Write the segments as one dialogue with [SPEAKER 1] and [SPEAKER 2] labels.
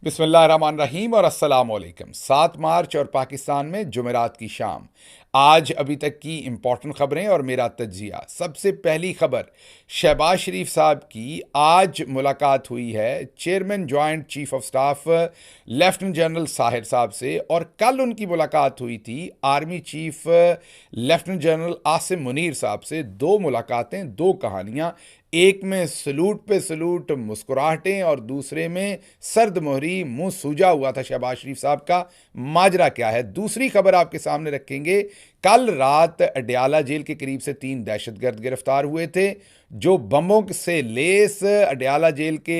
[SPEAKER 1] बिस्मिल्लाहिर्रहमानिर्रहीम और अस्सलाम वालेकुम। 7 मार्च और पाकिस्तान में जुमेरात की शाम। आज अभी तक की इम्पोर्टेंट खबरें और मेरा तज्जिया। सबसे पहली खबर, शहबाज शरीफ साहब की आज मुलाकात हुई है chairman joint chief of staff lieutenant general Sahir साहब से, और कल उनकी मुलाकात हुई थी army chief lieutenant general Asim Munir साहब से। दो मुलाकातें, दो कहानियां, एक में सलूट पे सलूट मुस्कुराहटें और दूसरे में सर्द मोहरी मुंह सूजा हुआ था शहबाज शरीफ साहब का। माजरा क्या है, दूसरी खबर आपके सामने रखेंगे। कल रात अडयाला जेल के करीब से 3 दहशतगर्द गिरफ्तार हुए थे जो बमों से लेस अडयाला जेल के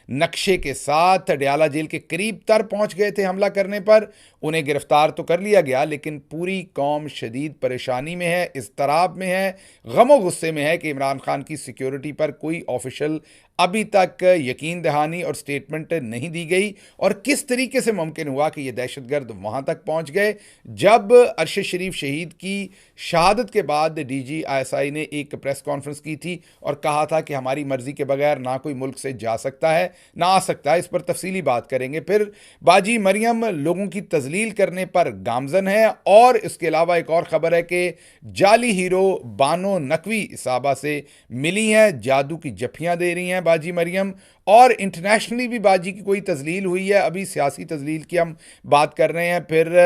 [SPEAKER 1] नक्शे के साथ अडयाला जेल के करीब तर पहुंच गए थे हमला करने पर। उन्हें गिरफ्तार तो कर लिया गया, लेकिन पूरी कौम शदीद परेशानी में है, इज़्तराब में है, गमो गुस्से में है कि इमरान खान की सिक्योरिटी पर कोई ऑफिशियल अभी तक यकीन दहानी और स्टेटमेंट नहीं दी गई। और किस तरीके से मुमकिन हुआ कि ये दहशतगर्द वहां तक पहुंच गए। जब अरशद शरीफ शहीद की शहादत के बाद DGISI ने एक प्रेस कॉन्फ्रेंस की थी और कहा था कि हमारी मर्जी के बगैर ना कोई मुल्क से जा सकता है ना आ सकता है। इस पर तफसीली बात करेंगे। फिर बाजी मरियम लोगों की तजलील करने पर गामजन है, और इसके अलावा एक और खबर है कि जाली हीरो बानो नकवी साहबा से मिली हैं, जादू की जफियां दे रही हैं बाजी मरियम। और इंटरनेशनली भी बाजी की कोई तजलील हुई है, अभी सियासी तजलील की हम बात कर रहे हैं। फिर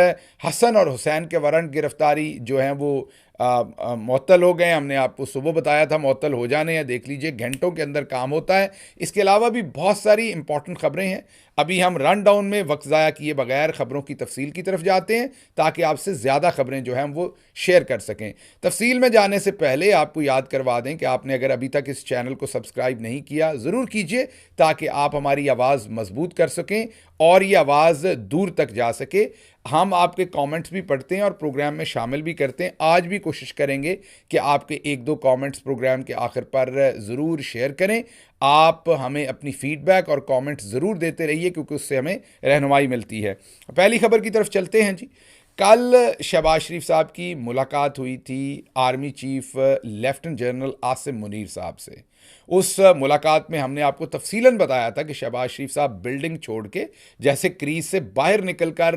[SPEAKER 1] हसन और हुसैन के वारंट गिरफ्तारी जो हैं वो मुअत्तल हो गए। हमने आपको सुबह बताया था मुअत्तल हो जाने हैं, देख लीजिए घंटों के अंदर काम होता है। इसके अलावा भी बहुत सारी इंपॉर्टेंट खबरें हैं। अभी हम रन डाउन में वक्त ज़ाया किए बगैर खबरों की तफसील की तरफ जाते हैं ताकि आपसे ज़्यादा खबरें जो हैं वो शेयर कर सकें। तफसील में जाने से पहले आपको याद करवा दें कि आपने अगर अभी तक इस चैनल को सब्सक्राइब नहीं किया ज़रूर कीजिए ताकि आप हमारी आवाज़ मजबूत कर सकें और ये आवाज़ दूर तक जा सके। हम आपके कमेंट्स भी पढ़ते हैं और प्रोग्राम में शामिल भी करते हैं। आज भी कोशिश करेंगे कि आपके एक दो कमेंट्स प्रोग्राम के आखिर पर ज़रूर शेयर करें। आप हमें अपनी फीडबैक और कमेंट्स ज़रूर देते रहिए क्योंकि उससे हमें रहनुमाई मिलती है। पहली खबर की तरफ चलते हैं जी। कल शहबाज शरीफ साहब की मुलाकात हुई थी army chief lieutenant general Asim Munir साहब से। उस मुलाकात में हमने आपको तफसीलन बताया था कि शहबाज शरीफ साहब बिल्डिंग छोड़ के जैसे क्रीज से बाहर निकलकर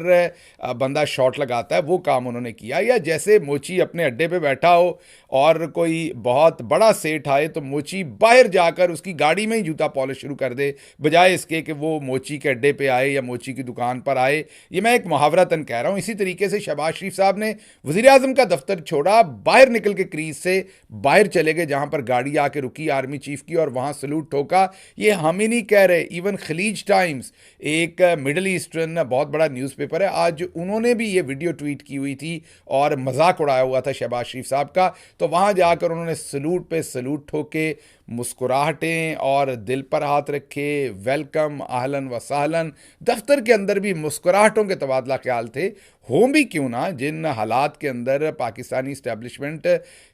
[SPEAKER 1] बंदा शॉट लगाता है वो काम उन्होंने किया, या जैसे मोची अपने अड्डे पे बैठा हो और कोई बहुत बड़ा सेठ आए तो मोची बाहर जाकर उसकी गाड़ी में ही जूता पॉलिश शुरू कर दे, बजाय इसके कि वो मोची के अड्डे पे आए या मोची की दुकान पर आए। ये मैं एक मुहावरतन कह रहा हूँ। इसी तरीके से शहबाज शरीफ साहब ने वज़ीर आज़म का दफ्तर छोड़ा, बाहर निकल के क्रीज से बाहर चले गए जहाँ पर गाड़ी आके रुकी आर्मी चीफ की और वहाँ सलूट ठोका। ये हम ही नहीं कह रहे, इवन खलीज टाइम्स एक मिडल ईस्टर्न बहुत बड़ा न्यूज़पेपर है, आज उन्होंने भी ये वीडियो ट्वीट की हुई थी और मजाक उड़ाया हुआ था शहबाज शरीफ साहब का। तो वहाँ जाकर उन्होंने सलूट पे सलूट ठोके, मुस्कुराहटें और दिल पर हाथ रखे, वेलकम, आहलन व सहलन। दफ्तर के अंदर भी मुस्कुराहटों के तबादला ख्याल थे। हों भी क्यों ना, जिन हालात के अंदर पाकिस्तानी इस्टेब्लिशमेंट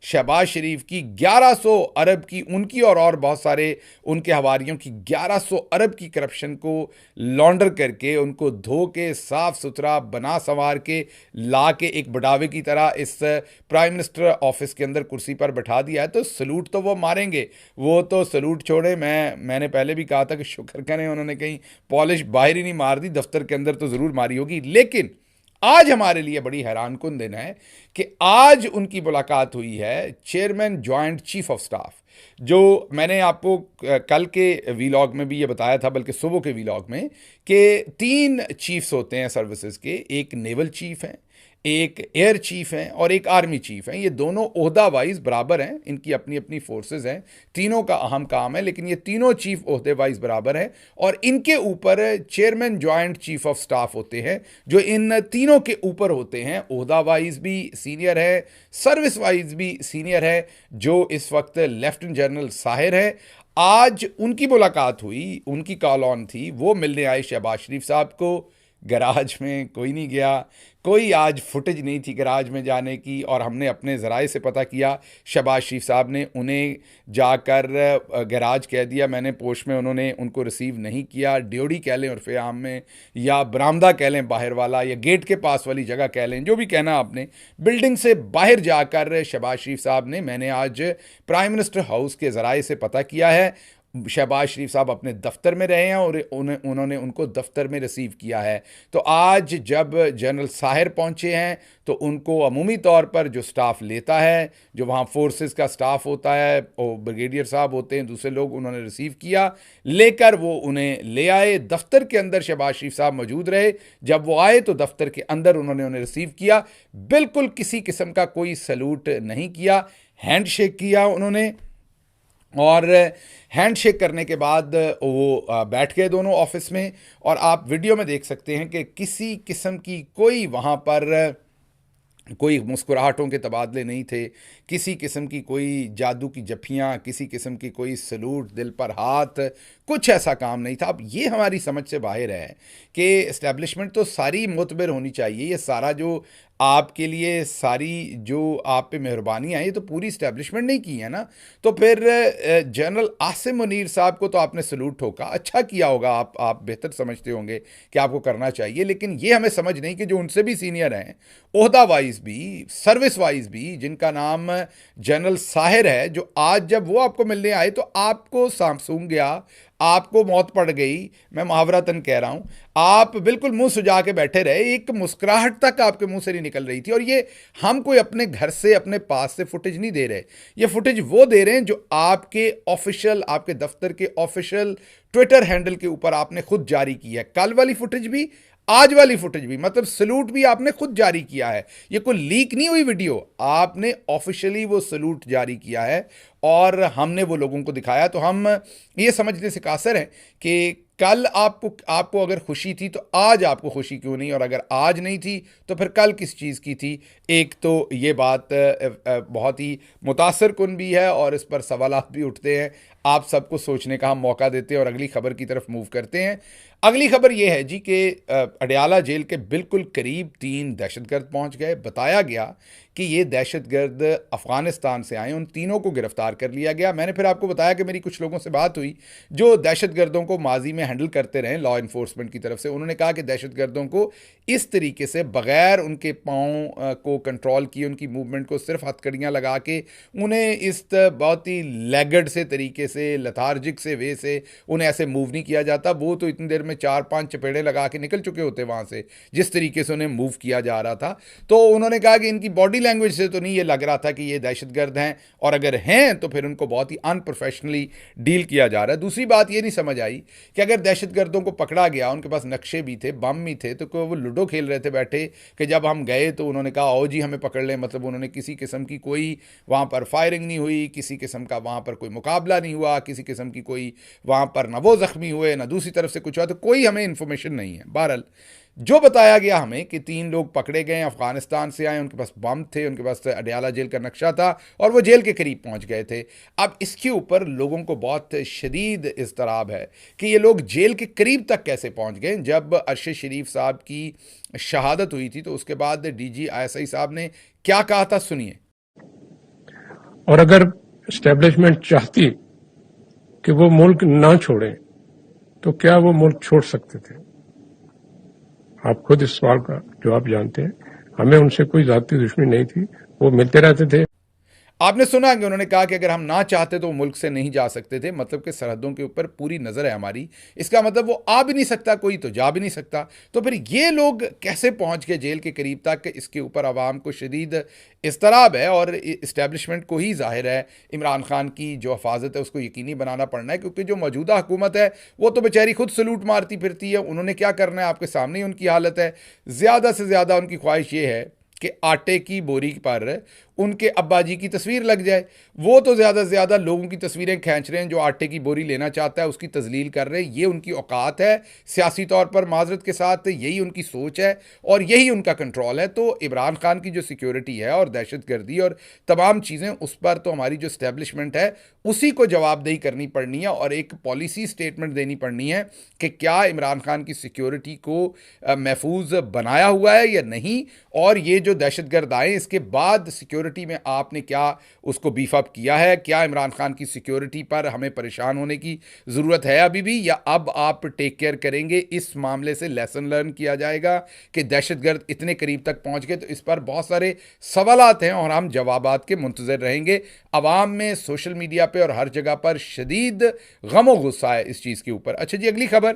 [SPEAKER 1] शहबाज शरीफ की 1100 अरब की, उनकी और बहुत सारे उनके हवारियों की 1100 अरब की करप्शन को लॉन्डर करके उनको धो के साफ सुथरा बना संवार के ला के एक बढ़ावे की तरह इस प्राइम मिनिस्टर ऑफिस के अंदर कुर्सी पर बैठा दिया है। तो सलूट तो वो मारेंगे, वो तो सलूट छोड़े। मैंने पहले भी कहा था कि शुक्र करें उन्होंने कहीं पॉलिश बाहर ही नहीं मार दी, दफ्तर के अंदर तो ज़रूर मारी होगी। लेकिन आज हमारे लिए बड़ी हैरानकुन दिन है कि आज उनकी मुलाकात हुई है chairman joint chief of staff, जो मैंने आपको कल के वीलॉग में भी ये बताया था, बल्कि सुबह के वीलॉग में, कि 3 चीफ्स होते हैं सर्विसेज के। एक नेवल चीफ हैं, एक एयर चीफ हैं और एक आर्मी चीफ हैं। ये दोनों ओहदा वाइज बराबर हैं, इनकी अपनी अपनी फोर्सेस हैं, तीनों का अहम काम है, लेकिन ये तीनों चीफ ओहदे वाइज बराबर हैं। और इनके ऊपर chairman joint chief of staff होते हैं जो इन तीनों के ऊपर होते हैं। ओहदा वाइज भी सीनियर है, सर्विस वाइज भी सीनियर है, जो इस वक्त लेफ्टिनेंट जनरल साहिर है। आज उनकी मुलाकात हुई, उनकी कॉल ऑन थी, वो मिलने आए शहबाज शरीफ साहब को। गराज में कोई नहीं गया, कोई आज फुटेज नहीं थी गराज में जाने की, और हमने अपने ज़राए से पता किया शहबाज शरीफ साहब ने उन्हें जाकर गराज कह दिया। मैंने पोस्ट में उन्होंने उनको रिसीव नहीं किया। ड्योड़ी कह लें उर्फ़े आम में, या बरामदा कह लें बाहर वाला, या गेट के पास वाली जगह कह लें, जो भी कहना आपने, बिल्डिंग से बाहर जाकर शहबाज शरीफ साहब ने, मैंने आज प्राइम मिनिस्टर हाउस के ज़राए से पता किया है, शहबाज शरीफ साहब अपने दफ्तर में रहे हैं और उन्होंने उनको दफ्तर में रिसीव किया है। तो आज जब जनरल साहिर पहुंचे हैं तो उनको अमूमी तौर पर जो स्टाफ लेता है, जो वहाँ फोर्सेस का स्टाफ होता है, वो ब्रिगेडियर साहब होते हैं, दूसरे लोग, उन्होंने रिसीव किया, लेकर वो उन्हें ले आए। दफ्तर के अंदर शहबाज शरीफ साहब मौजूद रहे। जब वो आए तो दफ्तर के अंदर उन्होंने उन्हें रिसीव किया। बिल्कुल किसी किस्म का कोई सैल्यूट नहीं किया, हैंडशेक किया उन्होंने, और हैंडशेक करने के बाद वो बैठ गए दोनों ऑफिस में। और आप वीडियो में देख सकते हैं कि किसी किस्म की कोई वहाँ पर कोई मुस्कुराहटों के तबादले नहीं थे, किसी किस्म की कोई जादू की जफ्फियाँ, किसी किस्म की कोई सलूट, दिल पर हाथ, कुछ ऐसा काम नहीं था। अब ये हमारी समझ से बाहर है कि इस्टेब्लिशमेंट तो सारी मुतबर होनी चाहिए। ये सारा जो आपके लिए सारी जो आप पे मेहरबानी आई, ये तो पूरी इस्टेब्लिशमेंट नहीं की है ना। तो फिर जनरल आसिम मुनीर साहब को तो आपने सलूट ठोका, अच्छा किया होगा, आप बेहतर समझते होंगे कि आपको करना चाहिए। लेकिन ये हमें समझ नहीं कि जो उनसे भी सीनियर हैं, ओहदा वाइज भी, सर्विस वाइज भी, जिनका नाम जनरल साहिर है, जो आज जब वो आपको मिलने आए तो आपको सूंघ गया, आपको मौत पड़ गई, मैं मुहावरतन कह रहा हूं, आप बिल्कुल मुंह सुजा के बैठे रहे, एक मुस्कुराहट तक आपके मुंह से नहीं निकल रही थी। और ये हम कोई अपने घर से, अपने पास से फुटेज नहीं दे रहे, ये फुटेज वो दे रहे हैं जो आपके ऑफिशियल, आपके दफ्तर के ऑफिशियल ट्विटर हैंडल के ऊपर आपने खुद जारी की है। कल वाली फुटेज भी, आज वाली फुटेज भी, मतलब सलूट भी आपने खुद जारी किया है। ये कोई लीक नहीं हुई वीडियो, आपने ऑफिशियली वो सलूट जारी किया है और हमने वो लोगों को दिखाया। तो हम ये समझने से कासर हैं कि कल आपको अगर खुशी थी तो आज आपको खुशी क्यों नहीं, और अगर आज नहीं थी तो फिर कल किस चीज़ की थी। एक तो ये बात बहुत ही मुतासर कुन भी है और इस पर सवालात भी उठते हैं। आप सबको सोचने का हम मौका देते हैं और अगली खबर की तरफ मूव करते हैं। अगली खबर यह है जी कि अडयाला जेल के बिल्कुल करीब 3 दहशतगर्द पहुंच गए। बताया गया कि ये दहशतगर्द अफ़गानिस्तान से आए, उन तीनों को गिरफ्तार कर लिया गया। मैंने फिर आपको बताया कि मेरी कुछ लोगों से बात हुई जो दहशतगर्दों को माजी में हैंडल करते रहे लॉ इन्फोर्समेंट की तरफ से। उन्होंने कहा कि दहशतगर्दों को इस तरीके से बग़ैर उनके पाँव को कंट्रोल किए, उनकी मूवमेंट को सिर्फ हथकड़ियाँ लगा के, उन्हें इस बहुत ही लैगड से तरीके से, लथार्जिक से वे से उन्हें ऐसे मूव नहीं किया जाता। वो तो इतनी देर में 4-5 चपेड़े लगा के निकल चुके होते वहाँ से, जिस तरीके से उन्हें मूव किया जा रहा था। तो उन्होंने कहा कि इनकी बॉडी लैंग्वेज से तो नहीं ये लग रहा था कि ये दहशतगर्द हैं, और अगर हैं तो फिर उनको बहुत ही अनप्रोफेशनली डील किया जा रहा है। दूसरी बात ये नहीं समझ आई कि अगर दहशतगर्दों को पकड़ा गया, उनके पास नक्शे भी थे, बम भी थे, तो वो लूडो खेल रहे थे बैठे कि जब हम गए तो उन्होंने कहा आओ जी हमें पकड़ लें। मतलब उन्होंने किसी किस्म की कोई वहाँ पर फायरिंग नहीं हुई, किसी किस्म का वहाँ पर कोई मुकाबला नहीं हुआ, किसी किस्म की कोई वहाँ पर ना वो ज़ख्मी हुए ना दूसरी तरफ से कुछ हुआ, तो कोई हमें इन्फॉर्मेशन नहीं है। बहरहाल जो बताया गया हमें कि 3 लोग पकड़े गए, अफगानिस्तान से आए, उनके पास बम थे, उनके पास अडयाला जेल का नक्शा था और वो जेल के करीब पहुंच गए थे। अब इसके ऊपर लोगों को बहुत शदीद इज़्तिराब है कि ये लोग जेल के करीब तक कैसे पहुंच गए। जब अरशद शरीफ साहब की शहादत हुई थी तो उसके बाद DG ISI साहब ने क्या कहा था, सुनिए।
[SPEAKER 2] और अगर एस्टेब्लिशमेंट चाहती कि वो मुल्क ना छोड़े तो क्या वो मुल्क छोड़ सकते थे? आप खुद इस सवाल का जवाब जानते हैं। हमें उनसे कोई जाती दुश्मनी नहीं थी, वो मिलते रहते थे।
[SPEAKER 1] आपने सुना कि उन्होंने कहा कि अगर हम ना चाहते तो वो मुल्क से नहीं जा सकते थे, मतलब कि सरहदों के ऊपर पूरी नज़र है हमारी। इसका मतलब वो आ भी नहीं सकता कोई, तो जा भी नहीं सकता। तो फिर ये लोग कैसे पहुंच गए जेल के करीब तक, इसके ऊपर आवाम को शदीद इज़्तिराब है और इस्टेब्लिशमेंट को ही ज़ाहिर है इमरान खान की जो हफाजत है उसको यकीनी बनाना पड़ना है, क्योंकि जो मौजूदा हुकूमत है वो तो बेचारी खुद सलूट मारती फिरती है। उन्होंने क्या करना है, आपके सामने ही उनकी हालत है। ज़्यादा से ज़्यादा उनकी ख्वाहिश ये है कि आटे की बोरी पर उनके अब्बा जी की तस्वीर लग जाए। वो तो ज़्यादा से ज़्यादा लोगों की तस्वीरें खींच रहे हैं, जो आटे की बोरी लेना चाहता है उसकी तजलील कर रहे हैं। ये उनकी औकात है सियासी तौर पर, माजरत के साथ यही उनकी सोच है और यही उनका कंट्रोल है। तो इमरान खान की जो सिक्योरिटी है और दहशत गर्दी और तमाम चीज़ें, उस पर तो हमारी जो इस्टेब्लिशमेंट है उसी को जवाबदेही करनी पड़नी है और एक पॉलिसी स्टेटमेंट देनी पड़नी है कि क्या इमरान खान की सिक्योरिटी को महफूज बनाया हुआ है या नहीं, और ये जो दहशत गर्द आए इसके बाद सिक्योरिटी सिक्योरिटी में आपने क्या उसको बीफ अप किया है? क्या इमरान खान की सिक्योरिटी पर हमें परेशान होने की ज़रूरत है अभी भी, या अब आप टेक केयर करेंगे? इस मामले से लेसन लर्न किया जाएगा कि दहशतगर्द इतने करीब तक पहुंच गए? तो इस पर बहुत सारे सवालात हैं और हम जवाबात के मुंतज़िर रहेंगे। अवाम में, सोशल मीडिया पे और हर जगह पर शदीद गम गुस्सा है इस चीज़ के ऊपर। अच्छा जी, अगली खबर,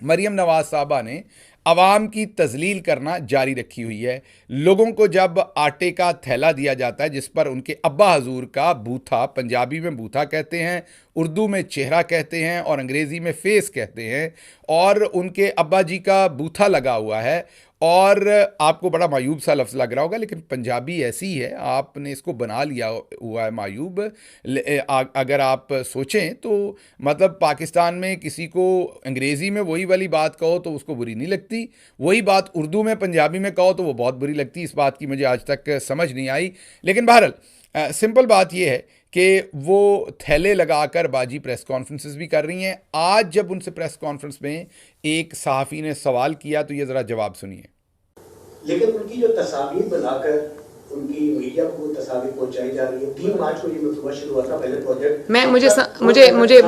[SPEAKER 1] मरियम नवाज साहबा ने अवाम की तजलील करना जारी रखी हुई है। लोगों को जब आटे का थैला दिया जाता है जिस पर उनके अब्बा हजूर का बूथा, पंजाबी में बूथा कहते हैं, उर्दू में चेहरा कहते हैं और अंग्रेज़ी में फेस कहते हैं, और उनके अब्बा जी का बूथा लगा हुआ है, और आपको बड़ा मायूब सा लफ्ज़ लग रहा होगा, लेकिन पंजाबी ऐसी है, आपने इसको बना लिया हुआ है मायूब। अगर आप सोचें तो मतलब पाकिस्तान में किसी को अंग्रेज़ी में वही वाली बात कहो तो उसको बुरी नहीं लगती, वही बात उर्दू में, पंजाबी में कहो तो वो बहुत बुरी लगती। इस बात की मुझे आज तक समझ नहीं आई, लेकिन बहरहाल सिंपल बात यह है कि वो थैले लगाकर बाजी प्रेस कॉन्फ्रेंसेस भी कर रही हैं। आज जब उनसे प्रेस कॉन्फ्रेंस में एक सहाफ़ी ने सवाल किया तो ये ज़रा जवाब सुनिए।
[SPEAKER 3] लेकिन उनकी जो तस्वीर बनाकर उनकी मीडिया को वो तस्वीर पहुंचाई जा रही है। 3 मार्च को ये मंसूबा शुरू हुआ था, पहले प्रोजेक्ट।
[SPEAKER 4] मैं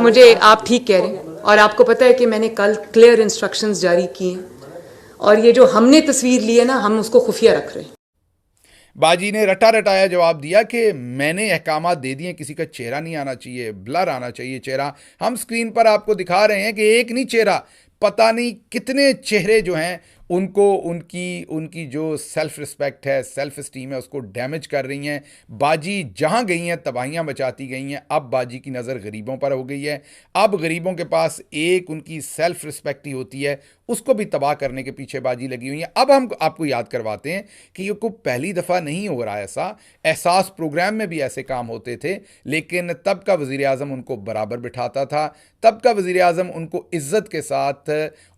[SPEAKER 4] मुझे आप ठीक कह रहे हैं, और आपको पता है कि मैंने कल क्लियर इंस्ट्रक्शंस जारी किए हैं, और ये जो हमने तस्वीर ली है ना, हम उसको खुफिया रख रहे हैं।
[SPEAKER 1] बाजी ने रटा रटाया जवाब दिया कि मैंने अहकामात दे दिए, किसी का चेहरा नहीं आना चाहिए, ब्लर आना चाहिए चेहरा। हम स्क्रीन पर आपको दिखा रहे हैं कि एक नहीं चेहरा, पता नहीं कितने चेहरे जो हैं उनको उनकी जो सेल्फ रिस्पेक्ट है, सेल्फ इस्टीम है, उसको डैमेज कर रही हैं। बाजी जहां गई हैं तबाहियां मचाती गई हैं। अब बाजी की नज़र गरीबों पर हो गई है। अब गरीबों के पास एक उनकी सेल्फ रिस्पेक्ट ही होती है, उसको भी तबाह करने के पीछे बाजी लगी हुई है। अब हम आपको याद करवाते हैं कि ये को पहली दफ़ा नहीं हो रहा ऐसा, एहसास प्रोग्राम में भी ऐसे काम होते थे, लेकिन तब का वज़ीर आज़म उनको बराबर बिठाता था, तब का वज़ीर आज़म उनको इज़्ज़त के साथ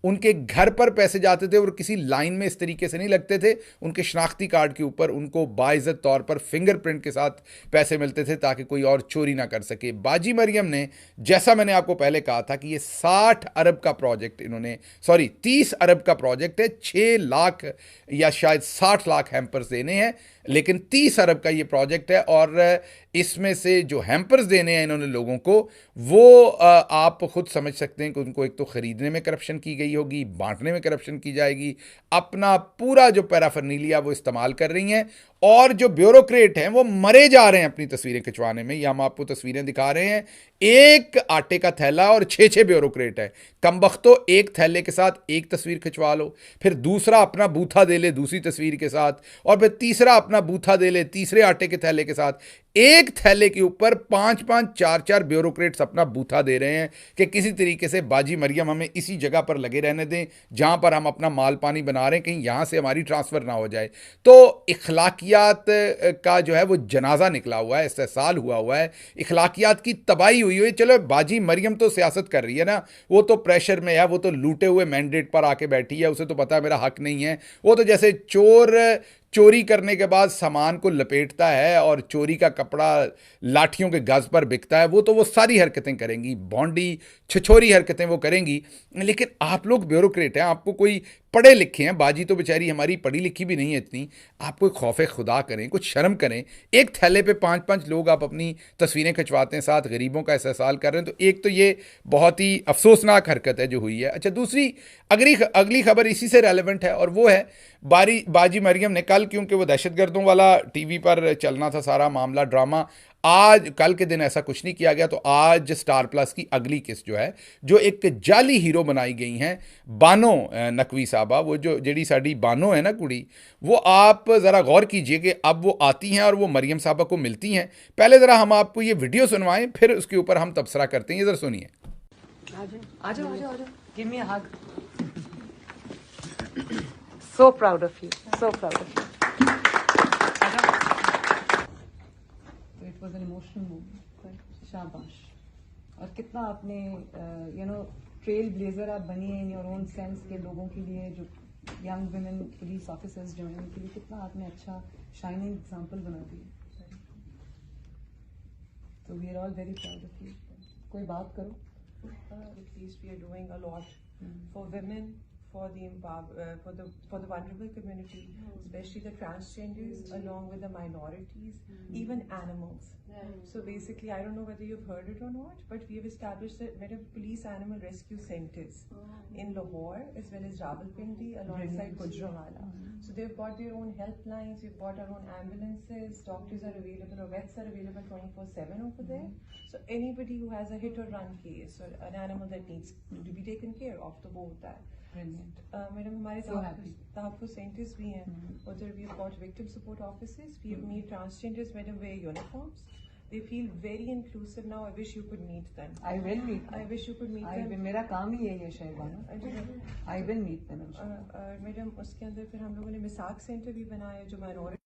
[SPEAKER 1] उनके घर पर पैसे जाते थे और किसी लाइन में इस तरीके से नहीं लगते थे। उनके शनाख्ती कार्ड के ऊपर उनको बाइज़्ज़त तौर पर फिंगरप्रिंट के साथ पैसे मिलते थे ताकि कोई और चोरी ना कर सके। बाजी मरियम ने, जैसा मैंने आपको पहले कहा था कि ये 60 अरब का प्रोजेक्ट इन्होंने, सॉरी 30 अरब का प्रोजेक्ट है, 6 लाख या शायद 60 लाख हैम्पर्स देने हैं, लेकिन 30 अरब का ये प्रोजेक्ट है। और इसमें से जो हैम्पर्स देने हैं इन्होंने लोगों को, वो आप खुद समझ सकते हैं कि उनको एक तो ख़रीदने में करप्शन की गई होगी, बांटने में करप्शन की जाएगी, अपना पूरा जो पैराफर्नीलिया वो इस्तेमाल कर रही हैं, और जो ब्यूरोक्रेट हैं वो मरे जा रहे हैं अपनी तस्वीरें खिंचवाने में। ये हम आपको तस्वीरें दिखा रहे हैं, एक आटे का थैला और 6-6 ब्यूरोक्रेट है। कमबख्तो एक थैले के साथ एक तस्वीर खिंचवा लो, फिर दूसरा अपना बूथा दे ले दूसरी तस्वीर के साथ, और फिर तीसरा अपना बूथा दे ले तीसरे आटे के थैले के साथ। एक थैले के ऊपर 5-5, 4-4 ब्यूरोक्रेट्स अपना बूथा दे रहे हैं कि किसी तरीके से बाजी मरियम हमें इसी जगह पर लगे रहने दें जहां पर हम अपना माल पानी बना रहे हैं, कहीं यहां से हमारी ट्रांसफ़र ना हो जाए। तो इखलाकियात का जो है वो जनाजा निकला हुआ है, इस्तेसाल हुआ है, इखलाकियात की तबाही हुई है। चलो बाजी मरियम तो सियासत कर रही है ना, वो तो प्रेशर में है, वो तो लूटे हुए मैंडेट पर आके बैठी है, उसे तो पता है मेरा हक नहीं है। वो तो जैसे चोर चोरी करने के बाद सामान को लपेटता है और चोरी का कपड़ा लाठियों के गज पर बिकता है, वो तो वो सारी हरकतें करेंगी, भौंडी छिछोरी हरकतें वो करेंगी। लेकिन आप लोग ब्यूरोक्रेट हैं, आपको कोई पढ़े लिखे हैं, बाजी तो बेचारी हमारी पढ़ी लिखी भी नहीं है इतनी, आप कोई खौफ खुदा करें, कुछ शर्म करें। एक थैले पे 5-5 लोग आप अपनी तस्वीरें खिंचवाते हैं, साथ गरीबों का इस्तेसाल कर रहे हैं। तो एक तो ये बहुत ही अफसोसनाक हरकत है जो हुई है। अच्छा, दूसरी अगली खबर इसी से रेलेवेंट है, और वो है बाजी मरियम ने कल, क्योंकि वो दहशतगर्दों वाला टीवी पर चलना था सारा मामला ड्रामा, आज कल के दिन ऐसा कुछ नहीं किया गया, तो आज स्टार प्लस की अगली किस्त जो है, जो एक जाली हीरो बनाई गई हैं, बानो नकवी साहबा, वो जो जेडी साड़ी बानो है ना कुड़ी, वो आप ज़रा गौर कीजिए कि अब वो आती हैं और वो मरियम साहबा को मिलती हैं। पहले ज़रा हम आपको ये वीडियो सुनवाएं, फिर उसके ऊपर हम तबसरा करते हैं। ये ज़रा सुनिए।
[SPEAKER 4] आ जाओ, give me a hug. So proud of you, so proud of you.
[SPEAKER 5] It was an emotional moment. शाबाश। और कितना आपने ट्रेल ब्लेजर आप बनी है इन योर ओन सेंस के लोगों के लिए, जो यंग वुमेन पुलिस ऑफिसर्स जो हैं उनके लिए कितना आपने अच्छा शाइनिंग एग्जांपल बना दिया। तो we are all very proud of you. कोई बात करो।
[SPEAKER 6] At least we are doing a lot for women, for the vulnerable community, especially the transgenders, along with the minorities, even animals. So basically, I don't know whether you've heard it or not, but we have established the police animal rescue centers in Lahore as well as Rawalpindi alongside Gujranwala. So they've got their own helplines, we've got our own ambulances, doctors are available, or vets are available 24/7 over there. So anybody who has a hit or run case or an animal that needs to be taken care of, तो वो होता है. Madam हमारे तहफ़्फ़ुज़ centres भी हैं उधर. We have got victim support offices. We have made transgenders madam wear uniforms. They feel very inclusive now. I wish you could meet them.
[SPEAKER 5] I will meet them.
[SPEAKER 6] I wish you could meet them.
[SPEAKER 5] मेरा काम ही यही है शहबाना. I will meet them.
[SPEAKER 6] Madam उसके अंदर फिर हम लोगों ने मिसाक सेंटर भी बनाया जो माइनॉरिटी.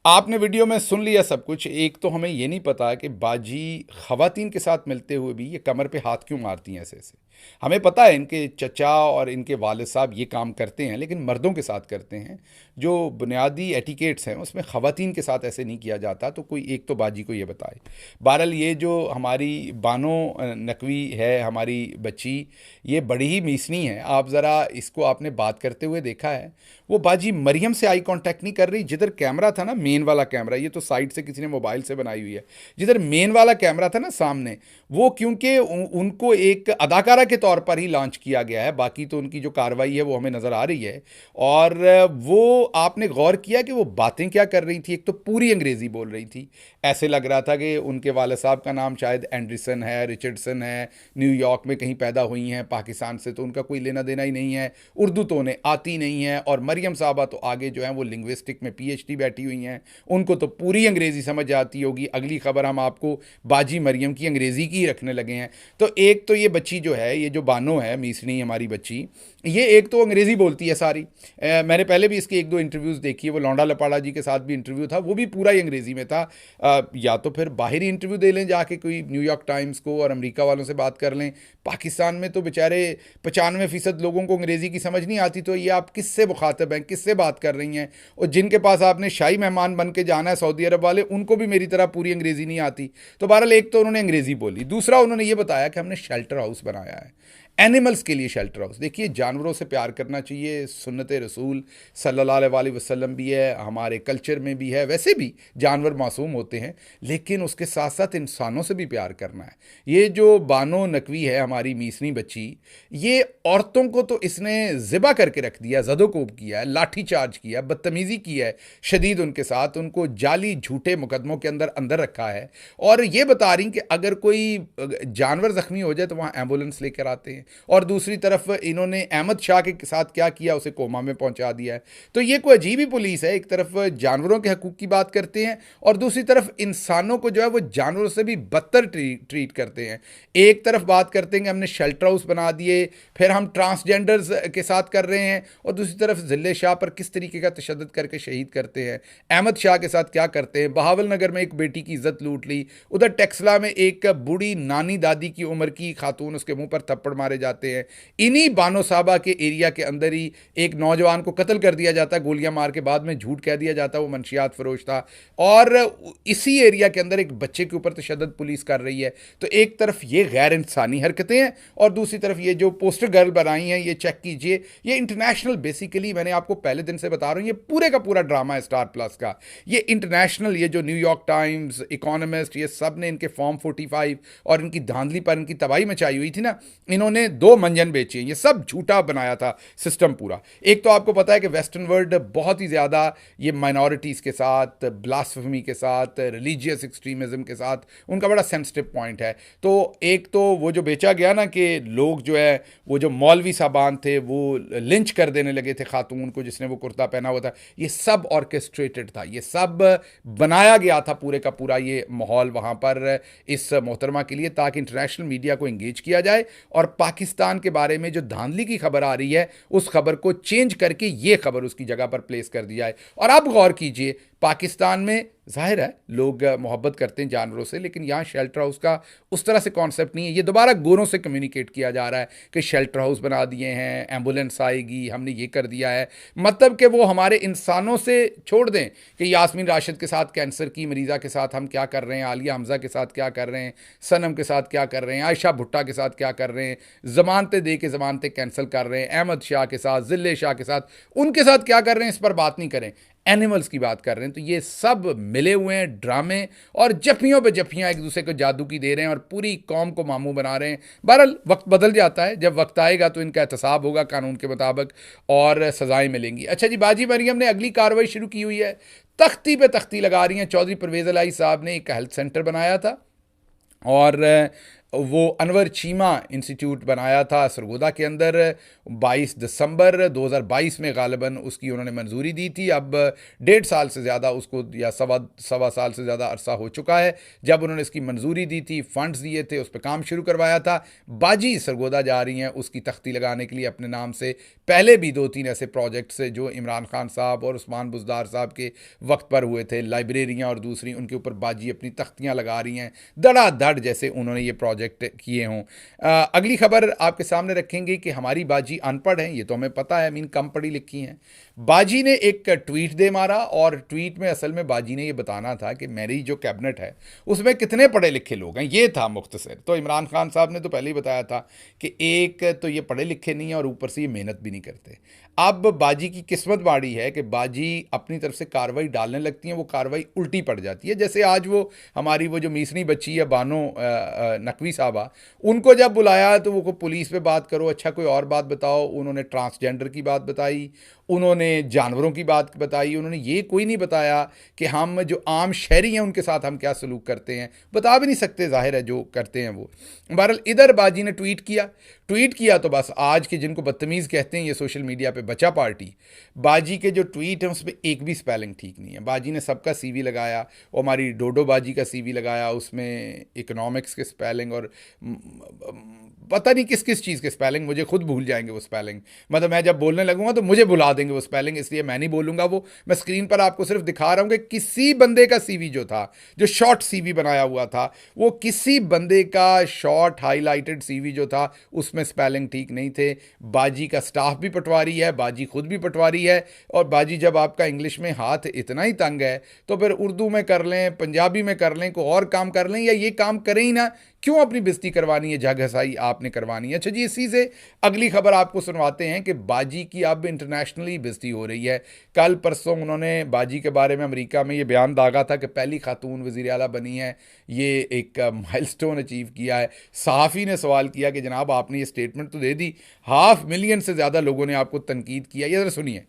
[SPEAKER 1] आपने वीडियो में सुन लिया सब कुछ. एक तो हमें ये नहीं पता कि बाजी ख़वातीन के साथ मिलते हुए भी ये कमर पे हाथ क्यों मारती हैं ऐसे ऐसे. हमें पता है इनके चचा और इनके वालिद साहब ये काम करते हैं, लेकिन मर्दों के साथ करते हैं. जो बुनियादी एटिकेट्स हैं उसमें ख़वातीन के साथ ऐसे नहीं किया जाता. तो कोई एक तो बाजी को ये बताए. बहरहाल ये जो हमारी बानो नकवी है, हमारी बच्ची, ये बड़ी ही मीसनी है. आप ज़रा इसको आपने बात करते हुए देखा है. वो बाजी मरियम से आई कांटेक्ट नहीं कर रही. जिधर कैमरा था ना, मेन वाला कैमरा, ये तो साइड से किसी ने मोबाइल से बनाई हुई है, जिधर मेन वाला कैमरा था ना सामने, वो क्योंकि उनको एक अदाकारा के तौर पर ही लॉन्च किया गया है. बाकी तो उनकी जो कार्रवाई है वो हमें नज़र आ रही है. और वो आपने गौर किया कि वो बातें क्या कर रही थी. एक तो पूरी अंग्रेज़ी बोल रही थी. ऐसे लग रहा था कि उनके वाले साहब का नाम शायद एंडरसन है, रिचर्डसन है, न्यूयॉर्क में कहीं पैदा हुई हैं, पाकिस्तान से तो उनका कोई लेना देना ही नहीं है. उर्दू तो उन्हें आती नहीं है. और मरियम साहबा तो आगे जो हैं वो लिंग्विस्टिक में PhD बैठी हुई हैं, उनको तो पूरी अंग्रेज़ी समझ आती होगी. अगली खबर हम आपको बाजी मरियम की अंग्रेज़ी की रखने लगे हैं. तो एक तो ये बच्ची जो है, ये जो बानो है, मीसनी हमारी बच्ची, ये एक तो अंग्रेज़ी बोलती है सारी. मैंने पहले भी इसके 1-2 इंटरव्यूज़ देखी है. वो लौंडा लपाड़ा जी के साथ भी इंटरव्यू था, वो भी पूरा ही अंग्रेज़ी में था. या तो फिर बाहरी इंटरव्यू दे लें जाके कोई न्यूयॉर्क टाइम्स को और अमेरिका वालों से बात कर लें. पाकिस्तान में तो बेचारे 95% लोगों को अंग्रेज़ी की समझ नहीं आती. तो ये आप किससे मुखातब हैं, किससे बात कर रही हैं. और जिनके पास आपने शाही मेहमान बन के जाना है, सऊदी अरब वाले, उनको भी मेरी तरह पूरी अंग्रेज़ी नहीं आती. तो बहरहाल एक तो उन्होंने अंग्रेज़ी बोली. दूसरा उन्होंने ये बताया कि हमने शेल्टर हाउस बनाया है, एनिमल्स के लिए शेल्टर हाउस. देखिए, जानवरों से प्यार करना चाहिए, सुन्नत रसूल सल्लल्लाहु अलैहि वसल्लम भी है, हमारे कल्चर में भी है. वैसे भी जानवर मासूम होते हैं, लेकिन उसके साथ साथ इंसानों से भी प्यार करना है. ये जो बानो नकवी है, हमारी मीसनी बच्ची, ये औरतों को तो इसने ज़िबा करके रख दिया, ज़दोकोब किया है, लाठी चार्ज किया, बदतमीज़ी की है शदीद उनके साथ. उनको जाली झूठे मुकदमों के अंदर रखा है. और ये बता रही कि अगर कोई जानवर ज़ख्मी हो जाए तो वहाँ एम्बुलेंस लेकर आते हैं. और दूसरी तरफ इन्होंने अहमद शाह के साथ क्या किया, उसे कोमा में पहुंचा दिया है. तो ये कोई अजीब ही पुलिस है. एक तरफ जानवरों के हकूक़ की बात करते हैं और दूसरी तरफ इंसानों को जो है वो जानवरों से भी बदतर ट्रीट करते हैं. एक तरफ बात करते हैं कि हमने शेल्टर हाउस बना दिए, फिर हम ट्रांसजेंडर्स के साथ कर रहे हैं, और दूसरी तरफ ज़िले शाह पर किस तरीके का तशद्दुद करके शहीद करते हैं. अहमद शाह के साथ क्या करते हैं. बहावल नगर में एक बेटी की इज्जत लूट ली. उधर टेक्सला में एक बूढ़ी नानी दादी की उम्र की खातून, उसके मुंह पर थप्पड़ मारे जाते हैं. इन्हीं बानो साहबा के एरिया के अंदर ही एक नौजवान को कत्ल कर दिया जाता है गोलियां मार के. बाद में झूठ कह दिया जाता है वो मंशियात फरोश था. और इसी एरिया के अंदर एक बच्चे के ऊपर तशद्दुद पुलिस कर रही है. तो एक तरफ ये गैर इंसानी हरकतें हैं और दूसरी तरफ ये जो पोस्टर गर्ल बनाई हैं, ये चेक कीजिए. ये इंटरनेशनल, बेसिकली मैंने आपको पहले दिन से बता रहा हूँ, ये पूरे का पूरा ड्रामा है स्टार प्लस का. ये इंटरनेशनल, ये जो न्यूयॉर्क टाइम्स, इकोनॉमिस्ट, ये सब ने इनके फॉर्म 45 और इनकी धांधली पर इनकी तबाही मचाई हुई थी ना. इन्होंने 2 मंजन बेची हैं. ये सब झूठा बनाया था सिस्टम पूरा. एक तो आपको पता है कि वेस्टर्न वर्ल्ड बहुत ही ज़्यादा ये माइनॉरिटीज़ के साथ, ब्लास्फेमी के साथ, रिलीजियस एक्सट्रीमिज़म के साथ उनका बड़ा सेंसिटिव पॉइंट है. तो एक तो वो जो बेचा गया ना कि लोग जो है वो जो मौलवी साहबान थे वो लिंच कर देने लगे थे खातून को जिसने वो कुर्ता पहना हुआ था. ये सब ऑर्केस्ट्रेटेड था, ये सब बनाया गया था पूरे का पूरा ये माहौल वहाँ पर इस मोहतरमा के लिए, ताकि इंटरनेशनल मीडिया को इंगेज किया जाए और पाकिस्तान के बारे में जो धांधली की खबर आ रही है उस खबर को चेंज करके ये खबर उसकी जगह पर प्लेस कर दी जाए. और अब गौर कीजिए, पाकिस्तान में जाहिर है लोग मोहब्बत करते हैं जानवरों से, लेकिन यहाँ शेल्टर हाउस का उस तरह से कॉन्सेप्ट नहीं है। ये दोबारा गोरों से कम्युनिकेट किया जा रहा है कि शेल्टर हाउस बना दिए हैं, एम्बुलेंस आएगी, हमने ये कर दिया है, मतलब कि वो हमारे इंसानों से छोड़ दें कि यास्मीन राशिद के साथ कैंसर की मरीज़ा के साथ हम क्या कर रहे हैं, आलिया हमज़ा के साथ क्या कर रहे हैं, सनम के साथ क्या कर रहे हैं, आयशा भुट्टा के साथ क्या कर रहे हैं, ज़मानतें दे के ज़मानतें कैंसिल कर रहे हैं, अहमद शाह के साथ, जिले शाह के साथ, उनके साथ क्या कर रहे हैं, इस पर बात नहीं करें, एनिमल्स की बात कर रहे हैं। तो ये सब मिले हुए हैं ड्रामे और जफ्फियों पे जफ्फियाँ एक दूसरे को जादू की दे रहे हैं और पूरी कौम को मामू बना रहे हैं। बहरहाल वक्त बदल जाता है, जब वक्त आएगा तो इनका एहतसाब होगा कानून के मुताबिक और सज़ाएँ मिलेंगी। अच्छा जी, बाजी मरियम ने अगली कार्रवाई शुरू की हुई है, तख्ती पे तख्ती लगा रही हैं। चौधरी परवेज़ इलाही साहब ने एक हेल्थ सेंटर बनाया था और वो अनवर चीमा इंस्टीट्यूट बनाया था सरगोदा के अंदर। 22 दिसंबर 2022 में गालिबन उसकी उन्होंने मंजूरी दी थी। अब 1.5 साल से ज़्यादा उसको, या सवा साल से ज़्यादा अरसा हो चुका है जब उन्होंने इसकी मंजूरी दी थी, फंड्स दिए थे, उस पर काम शुरू करवाया था। बाजी सरगोदा जा रही हैं उसकी तख्ती लगाने के लिए अपने नाम से। पहले भी 2-3 ऐसे प्रोजेक्ट्स जो इमरान खान साहब और उस्मान बुज़दार साहब के वक्त पर हुए थे, लाइब्रेरियाँ और दूसरी, उनके ऊपर बाजी अपनी तख्तियाँ लगा रही हैं धड़ाधड़, जैसे उन्होंने ये प्रोजेक्ट किए हों। अगली खबर आपके सामने रखेंगे कि हमारी बाजी अनपढ़ हैं, ये तो हमें पता है, मीन कम पढ़ी लिखी हैं। बाजी ने एक ट्वीट दे मारा और ट्वीट में असल में बाजी ने ये बताना था कि मेरी जो कैबिनेट है उसमें कितने पढ़े लिखे लोग हैं, ये था मुख्तसर। तो इमरान खान साहब ने तो पहले ही बताया था कि एक तो ये पढ़े लिखे नहीं है और ऊपर से ये मेहनत भी नहीं करते। अब बाजी की किस्मत बाड़ी है कि बाजी अपनी तरफ से कार्रवाई डालने लगती हैं, वो कार्रवाई उल्टी पड़ जाती है। जैसे आज वो हमारी वो जो मीसनी बच्ची है बानो नकवी साहबा, उनको जब बुलाया तो वो पुलिस पे बात करो, अच्छा कोई और बात बताओ, उन्होंने ट्रांसजेंडर की बात बताई, उन्होंने जानवरों की बात बताई, उन्होंने ये कोई नहीं बताया कि हम जो आम शहरी हैं उनके साथ हम क्या सलूक करते हैं, बता भी नहीं सकते, जाहिर है जो करते हैं वो। बहरहाल इधर बाजी ने ट्वीट किया तो बस आज के जिनको बदतमीज़ कहते हैं ये सोशल मीडिया पे बचा पार्टी, बाजी के जो ट्वीट हैं उस पर एक भी स्पेलिंग ठीक नहीं है। बाजी ने सबका सीवी लगाया, वो हमारी डोडो बाजी का सीवी लगाया, उसमें इकोनॉमिक्स के स्पेलिंग और पता नहीं किस किस चीज़ के स्पेलिंग, मुझे खुद भूल जाएंगे वो स्पेलिंग, मतलब मैं जब बोलने लगूंगा तो मुझे भुला देंगे वो स्पेलिंग, इसलिए मैं नहीं बोलूँगा वो। मैं स्क्रीन पर आपको सिर्फ दिखा रहा हूँ कि किसी बंदे का सीवी जो था, जो शॉर्ट सीवी बनाया हुआ था, वो किसी बंदे का शॉर्ट हाईलाइटेड सीवी जो था उसमें स्पेलिंग ठीक नहीं थे। बाजी का स्टाफ भी पटवारी है, बाजी खुद भी पटवारी है, और बाजी जब आपका इंग्लिश में हाथ इतना ही तंग है तो फिर उर्दू में कर लें, पंजाबी में कर लें, कोई और काम कर लें, या ये काम करें ही ना, क्यों अपनी बेइज्जती करवानी है, झाघसाई आपने करवानी है। अच्छा जी, इसी से अगली खबर आपको सुनवाते हैं कि बाजी की अब इंटरनेशनली बेइज्जती हो रही है। कल परसों उन्होंने बाजी के बारे में अमेरिका में ये बयान दागा था कि पहली खातून वज़ीर आला बनी है, ये एक माइलस्टोन अचीव किया है। सहाफ़ी ने सवाल किया कि जनाब आपने ये स्टेटमेंट तो दे दी, 500,000 से ज़्यादा लोगों ने आपको तनकीद किया, ये ज़रा सुनिए।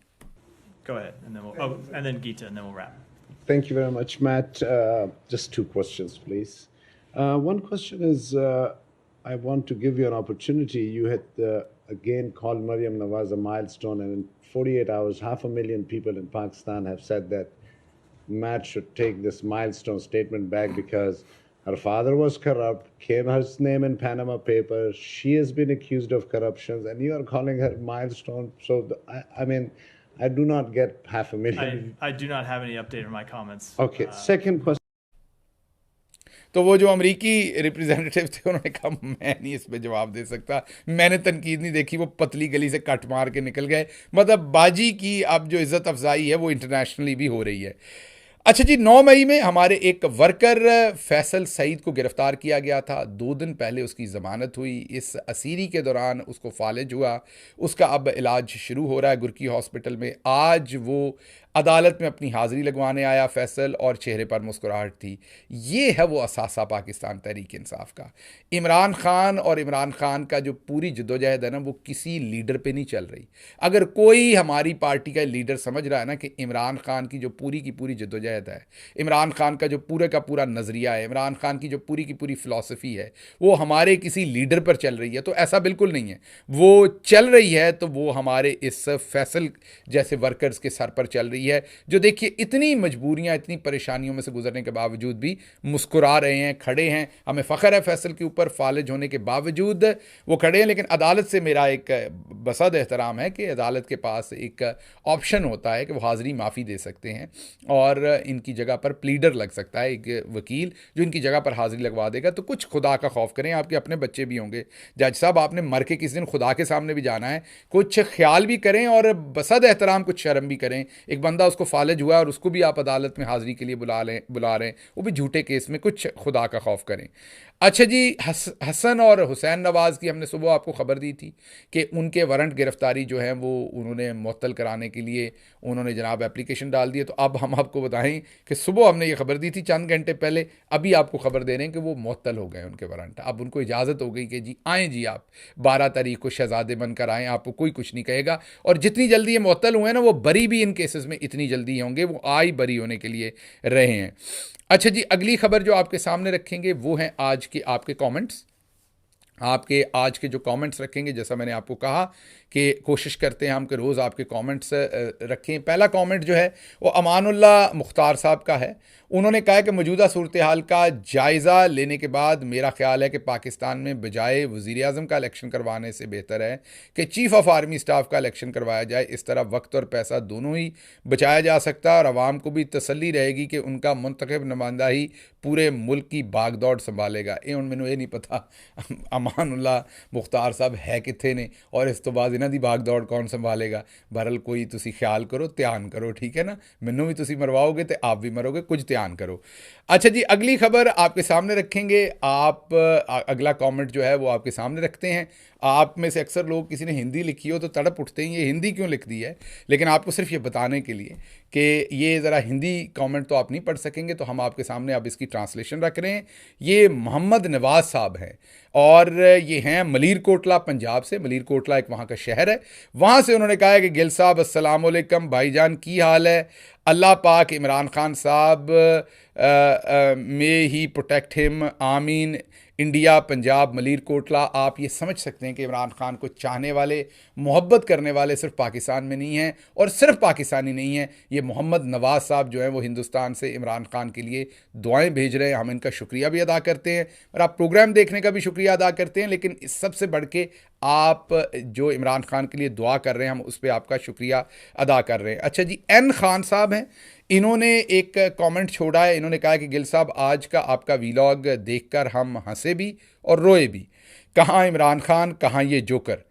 [SPEAKER 7] Go ahead, and then and then Geeta, and then we'll wrap.
[SPEAKER 8] Thank you very much, Matt. Just 2 questions, please. One question is, I want to give you an opportunity. You had again called Maryam Nawaz a milestone, and in 48 hours, 500,000 people in Pakistan have said that Matt should take this milestone statement back because her father was corrupt, came her name in Panama Papers, she has been accused of corruptions, and you are calling her milestone. So, I mean, I do not get 500,000.
[SPEAKER 7] I do not have any update on my comments.
[SPEAKER 8] Okay, second question.
[SPEAKER 1] तो वो जो अमेरिकी representative थे उन्होंने कहा मैं नहीं इस पर जवाब दे सकता, मैंने तनकीद नहीं देखी, वो पतली गली से कट मार के निकल गए। मतलब बाजी की अब जो इज़्ज़त अफजाई है वो इंटरनेशनली भी हो रही है। अच्छा जी, 9 मई में हमारे एक वर्कर फैसल सईद को गिरफ़्तार किया गया था। 2 दिन पहले उसकी ज़मानत हुई। इस असीरी के दौरान उसको फालिज हुआ, उसका अब इलाज शुरू हो रहा है गुरकी हॉस्पिटल में। आज वो अदालत में अपनी हाज़िरी लगवाने आया फैसल, और चेहरे पर मुस्कुराहट थी। ये है वो असासा पाकिस्तान तहरीक इंसाफ का। इमरान खान और इमरान खान का जो पूरी जद्दोजहद है ना, वो किसी लीडर पे नहीं चल रही। अगर कोई हमारी पार्टी का लीडर समझ रहा है ना कि इमरान खान की जो पूरी की पूरी जद्दोजहद है, इमरान खान का जो पूरे का पूरा नज़रिया है, इमरान खान की जो पूरी की पूरी फ़िलासफ़ी है, वो हमारे किसी लीडर पर चल रही है, तो ऐसा बिल्कुल नहीं है। वो चल रही है तो वो हमारे इस फैसल जैसे वर्कर्स के सर पर चल रही है। रही है, जो देखिए इतनी मजबूरियां, इतनी परेशानियों में से गुजरने के बावजूद भी मुस्कुरा रहे हैं, खड़े हैं। हमें फ़ख्र है फैसल के ऊपर, फालिज होने के बावजूद वो खड़े हैं। लेकिन अदालत से मेरा एक बसद एहतराम है कि अदालत के पास एक ऑप्शन होता है कि वो हाज़री माफ़ी दे सकते हैं और इनकी जगह पर प्लीडर लग सकता है, एक वकील जो इनकी जगह पर हाज़री लगवा देगा। तो कुछ खुदा का खौफ करें, आपके अपने बच्चे भी होंगे जज साहब, आपने मर के किसी दिन खुदा के सामने भी जाना है, कुछ ख्याल भी करें और बसद एहतराम कुछ शर्म भी करें। एक बंदा उसको फालिज हुआ और उसको भी आप अदालत में हाज़री के लिए बुला रहे हैं, वो भी झूठे केस में, कुछ खुदा का खौफ करें। अच्छा जी, हसन और हुसैन नवाज़ की हमने सुबह आपको ख़बर दी थी कि उनके वारंट गिरफ्तारी जो है वो उन्होंने मुअत्तल कराने के लिए उन्होंने जनाब एप्लीकेशन डाल दी है। तो अब हम आपको बताएं कि सुबह हमने ये खबर दी थी चंद घंटे पहले, अभी आपको खबर दे रहे हैं कि वो मुअत्तल हो गए उनके वारंट। अब उनको इजाज़त हो गई कि जी आएँ, जी आप 12 तारीख को शहज़ादे बनकर आएँ, आपको कोई कुछ नहीं कहेगा। और जितनी जल्दी ये मुअत्तल हुए हैं ना, वो बरी भी इन केसेस में इतनी जल्दी होंगे, वो आई बरी होने के लिए रहे हैं। अच्छा जी, अगली खबर जो आपके सामने रखेंगे वो हैं आज के आपके कमेंट्स। आपके आज के जो कमेंट्स रखेंगे, जैसा मैंने आपको कहा कि कोशिश करते हैं हम कि रोज़ आपके कमेंट्स रखें। पहला कमेंट जो है वो अमानुल्लाह मुख्तार साहब का है। उन्होंने कहा कि मौजूदा सूरत हाल का जायज़ा लेने के बाद मेरा ख्याल है कि पाकिस्तान में बजाय वज़ीर-ए-आज़म का इलेक्शन करवाने से बेहतर है कि चीफ़ ऑफ आर्मी स्टाफ का इलेक्शन करवाया जाए। इस तरह वक्त और पैसा दोनों ही बचाया जा सकता है और आवाम को भी तसल्ली रहेगी कि उनका मुंतखब नुमाइंदा ही पूरे मुल्क की भाग दौड़ संभालेगा। ये मैनू ये नहीं पता अमानुल्लाह मुख्तार साहब है कितने ने और इस तो बाद इन्हां दी भाग दौड़ कौन संभालेगा। बहरहाल कोई तुसी ख्याल करो, ध्यान करो, ठीक है ना। मैनू भी तुसी मरवाओगे तो आप भी मरोगे, कुछ ध्यान करो। अच्छा जी, अगली खबर आपके सामने रखेंगे। आप अगला कमेंट जो है वो आपके सामने रखते हैं। आप में से अक्सर लोग, किसी ने हिंदी लिखी हो तो तड़प उठते हैं, ये हिंदी क्यों लिख दी है। लेकिन आपको सिर्फ ये बताने के लिए कि ये ज़रा हिंदी कमेंट तो आप नहीं पढ़ सकेंगे, तो हम आपके सामने अब इसकी ट्रांसलेशन रख रहे हैं। ये मोहम्मद नवाज साहब हैं और ये हैं मलीरकोटला, पंजाब से। मलीरकोटला एक वहाँ का शहर है। वहाँ से उन्होंने कहा है कि गिल साहब अस्सलाम वालेकुम, भाईजान की हाल है। अल्लाह पाक इमरान खान साहब में ही प्रोटेक्ट हिम, आमीन। इंडिया, पंजाब, मलीरकोटला। आप ये समझ सकते हैं कि इमरान खान को चाहने वाले, मोहब्बत करने वाले सिर्फ पाकिस्तान में नहीं हैं और सिर्फ पाकिस्तानी नहीं हैं। ये मोहम्मद नवाज साहब जो हैं वो हिंदुस्तान से इमरान खान के लिए दुआएं भेज रहे हैं। हम इनका शुक्रिया भी अदा करते हैं और आप प्रोग्राम देखने का भी शुक्रिया अदा करते हैं। लेकिन इस सबसे बढ़ के आप जो इमरान खान के लिए दुआ कर रहे हैं, हम उस पर आपका शुक्रिया अदा कर रहे हैं। अच्छा जी, एन खान साहब हैं, इन्होंने एक कमेंट छोड़ा है। इन्होंने कहा कि गिल साहब, आज का आपका वीलॉग देखकर हम हंसे भी और रोए भी। कहाँ इमरान खान, कहाँ ये जोकर,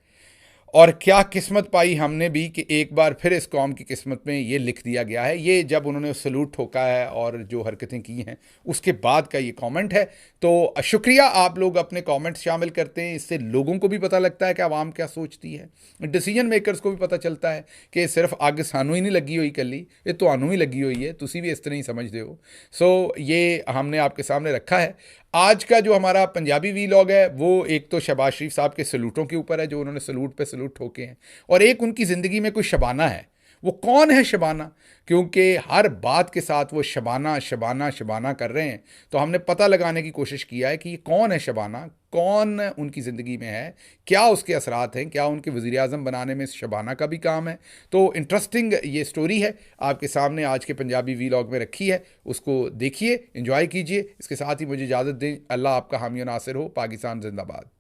[SPEAKER 1] और क्या किस्मत पाई हमने भी कि एक बार फिर इस कौम की किस्मत में ये लिख दिया गया है। ये जब उन्होंने सलूट ठोका है और जो हरकतें की हैं उसके बाद का ये कमेंट है। तो शुक्रिया, आप लोग अपने कमेंट्स शामिल करते हैं, इससे लोगों को भी पता लगता है कि आवाम क्या सोचती है, डिसीजन मेकर्स को भी पता चलता है कि सिर्फ आग सानू ही नहीं लगी हुई कली, ये तो ही लगी हुई है, तुसी भी इस तरह ही समझते हो। सो ये हमने आपके सामने रखा है। आज का जो हमारा पंजाबी वीलॉग है वो एक तो शहबाज शरीफ साहब के सलूटों के ऊपर है, जो उन्होंने सलूट पे सलूट ठोके हैं, और एक उनकी ज़िंदगी में कोई शबाना है। वो कौन है शबाना? क्योंकि हर बात के साथ वो शबाना शबाना शबाना कर रहे हैं। तो हमने पता लगाने की कोशिश किया है कि ये कौन है शबाना, कौन उनकी ज़िंदगी में है, क्या उसके असरात हैं, क्या उनके वज़ीर आज़म बनाने में शबाना का भी काम है। तो इंटरेस्टिंग ये स्टोरी है, आपके सामने आज के पंजाबी वीलॉग में रखी है, उसको देखिए, एंजॉय कीजिए। इसके साथ ही मुझे इजाज़त दें। अल्लाह आपका हामी और नासिर हो। पाकिस्तान जिंदाबाद।